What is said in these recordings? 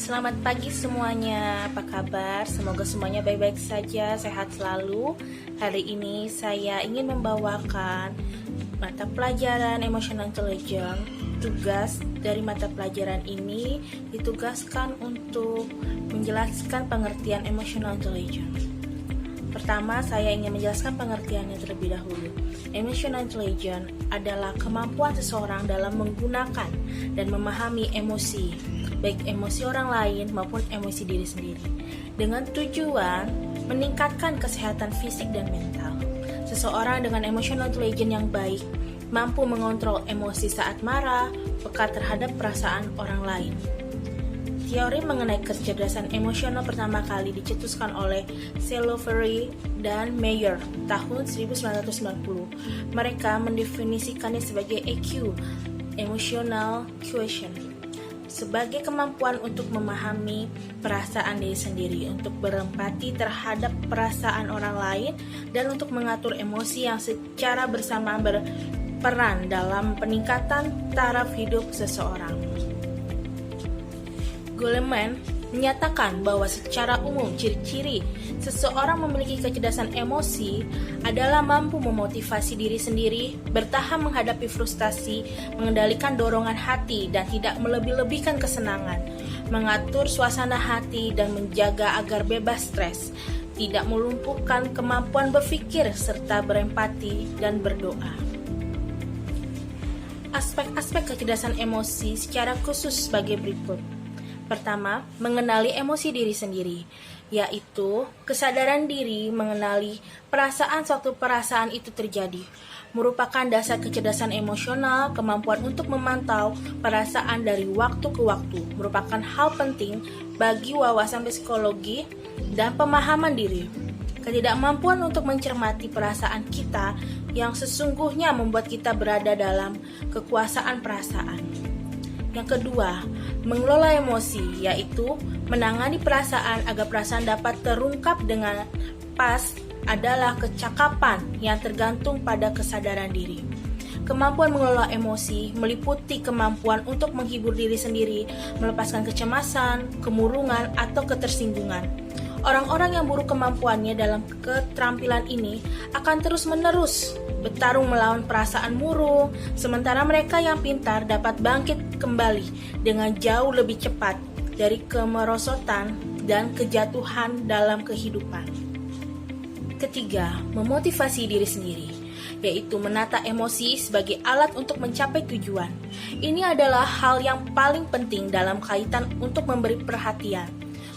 Selamat pagi semuanya, apa kabar? Semoga semuanya baik-baik saja, sehat selalu. Hari ini saya ingin membawakan mata pelajaran Emotional Intelligence. Tugas dari mata pelajaran ini ditugaskan untuk menjelaskan pengertian Emotional Intelligence. Pertama, saya ingin menjelaskan pengertiannya terlebih dahulu. Emotional intelligence adalah kemampuan seseorang dalam menggunakan dan memahami emosi, baik emosi orang lain maupun emosi diri sendiri, dengan tujuan meningkatkan kesehatan fisik dan mental. Seseorang dengan emotional intelligence yang baik mampu mengontrol emosi saat marah, peka terhadap perasaan orang lain. Teori mengenai kecerdasan emosional pertama kali dicetuskan oleh Selovery dan Meyer tahun 1990. Mereka mendefinisikannya sebagai EQ, Emotional Quotient, sebagai kemampuan untuk memahami perasaan diri sendiri, untuk berempati terhadap perasaan orang lain, dan untuk mengatur emosi yang secara bersamaan berperan dalam peningkatan taraf hidup seseorang. Goleman menyatakan bahwa secara umum ciri-ciri seseorang memiliki kecerdasan emosi adalah mampu memotivasi diri sendiri, bertahan menghadapi frustasi, mengendalikan dorongan hati dan tidak melebih-lebihkan kesenangan, mengatur suasana hati dan menjaga agar bebas stres, tidak melumpuhkan kemampuan berpikir serta berempati dan berdoa. Aspek-aspek kecerdasan emosi secara khusus sebagai berikut. Pertama, mengenali emosi diri sendiri, yaitu kesadaran diri mengenali perasaan suatu perasaan itu terjadi, merupakan dasar kecerdasan emosional. Kemampuan untuk memantau perasaan dari waktu ke waktu merupakan hal penting bagi wawasan psikologi dan pemahaman diri. Ketidakmampuan untuk mencermati perasaan kita yang sesungguhnya membuat kita berada dalam kekuasaan perasaan. Yang kedua, mengelola emosi, yaitu menangani perasaan agar perasaan dapat terungkap dengan pas adalah kecakapan yang tergantung pada kesadaran diri. Kemampuan mengelola emosi meliputi kemampuan untuk menghibur diri sendiri, melepaskan kecemasan, kemurungan, atau ketersinggungan. Orang-orang yang buruk kemampuannya dalam keterampilan ini akan terus-menerus bertarung melawan perasaan murung, sementara mereka yang pintar dapat bangkit kembali dengan jauh lebih cepat dari kemerosotan dan kejatuhan dalam kehidupan. Ketiga, memotivasi diri sendiri, yaitu menata emosi sebagai alat untuk mencapai tujuan. Ini adalah hal yang paling penting dalam kaitan untuk memberi perhatian,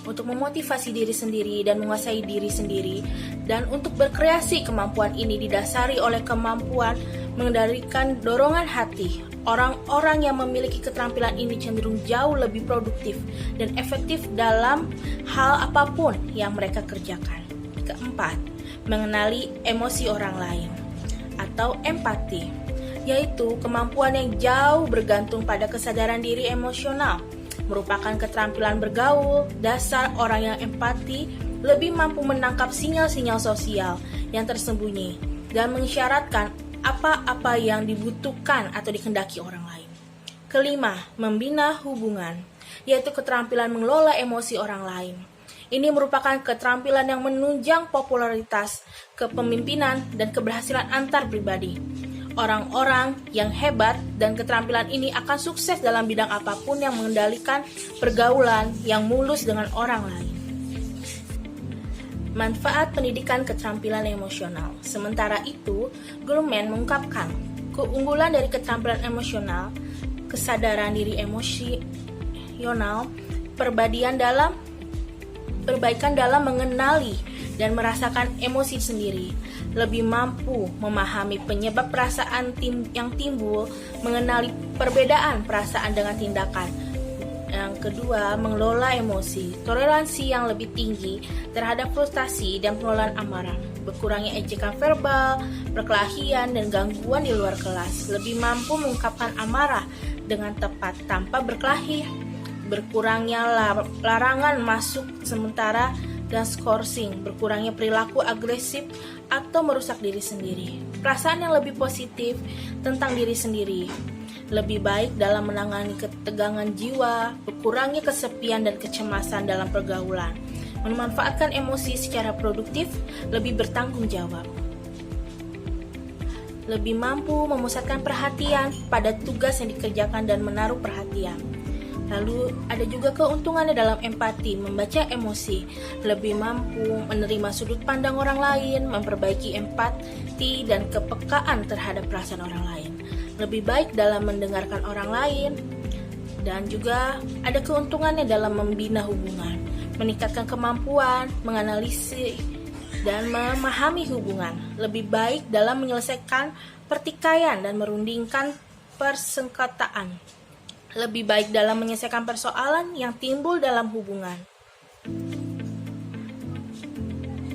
untuk memotivasi diri sendiri dan menguasai diri sendiri, dan untuk berkreasi. Kemampuan ini didasari oleh kemampuan mengendalikan dorongan hati. Orang-orang yang memiliki keterampilan ini cenderung jauh lebih produktif dan efektif dalam hal apapun yang mereka kerjakan. Keempat, mengenali emosi orang lain atau empati, yaitu kemampuan yang jauh bergantung pada kesadaran diri emosional. Merupakan keterampilan bergaul. Dasar orang yang empati lebih mampu menangkap sinyal-sinyal sosial yang tersembunyi dan mengisyaratkan apa-apa yang dibutuhkan atau dikehendaki orang lain. Kelima, membina hubungan, yaitu keterampilan mengelola emosi orang lain. Ini merupakan keterampilan yang menunjang popularitas, kepemimpinan, dan keberhasilan antar pribadi. Orang-orang yang hebat dan keterampilan ini akan sukses dalam bidang apapun yang mengendalikan pergaulan yang mulus dengan orang lain. Manfaat pendidikan keterampilan emosional. Sementara itu, Goleman mengungkapkan keunggulan dari keterampilan emosional, kesadaran diri emosional, perbaikan dalam mengenali dan merasakan emosi sendiri, lebih mampu memahami penyebab perasaan yang timbul, mengenali perbedaan perasaan dengan tindakan. Yang kedua, mengelola emosi, toleransi yang lebih tinggi terhadap frustasi dan pengelolaan amarah, berkurangnya ejekan verbal, perkelahian, dan gangguan di luar kelas, lebih mampu mengungkapkan amarah dengan tepat tanpa berkelahi, berkurangnya larangan masuk sementara dan skorsing, berkurangnya perilaku agresif atau merusak diri sendiri, perasaan yang lebih positif tentang diri sendiri, lebih baik dalam menangani ketegangan jiwa, berkurangnya kesepian dan kecemasan dalam pergaulan, memanfaatkan emosi secara produktif, lebih bertanggung jawab, lebih mampu memusatkan perhatian pada tugas yang dikerjakan dan menaruh perhatian. Lalu ada juga keuntungannya dalam empati, membaca emosi, lebih mampu menerima sudut pandang orang lain, memperbaiki empati dan kepekaan terhadap perasaan orang lain, lebih baik dalam mendengarkan orang lain, dan juga ada keuntungannya dalam membina hubungan, meningkatkan kemampuan, menganalisis dan memahami hubungan, lebih baik dalam menyelesaikan pertikaian dan merundingkan persengketaan, lebih baik dalam menyelesaikan persoalan yang timbul dalam hubungan,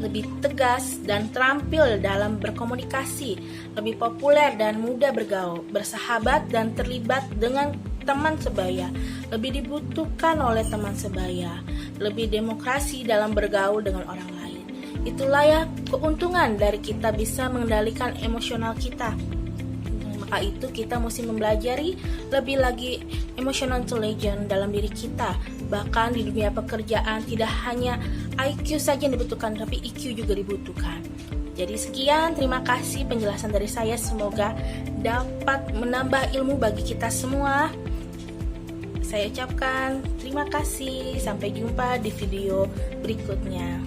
lebih tegas dan terampil dalam berkomunikasi, lebih populer dan mudah bergaul, bersahabat dan terlibat dengan teman sebaya, lebih dibutuhkan oleh teman sebaya, lebih demokrasi dalam bergaul dengan orang lain. Itulah ya keuntungan dari kita bisa mengendalikan emosional kita. Maka itu kita mesti mempelajari lebih lagi emotional intelligence dalam diri kita. Bahkan di dunia pekerjaan tidak hanya IQ saja yang dibutuhkan, tapi EQ juga dibutuhkan. Jadi sekian, terima kasih penjelasan dari saya. Semoga dapat menambah ilmu bagi kita semua. Saya ucapkan terima kasih. Sampai jumpa di video berikutnya.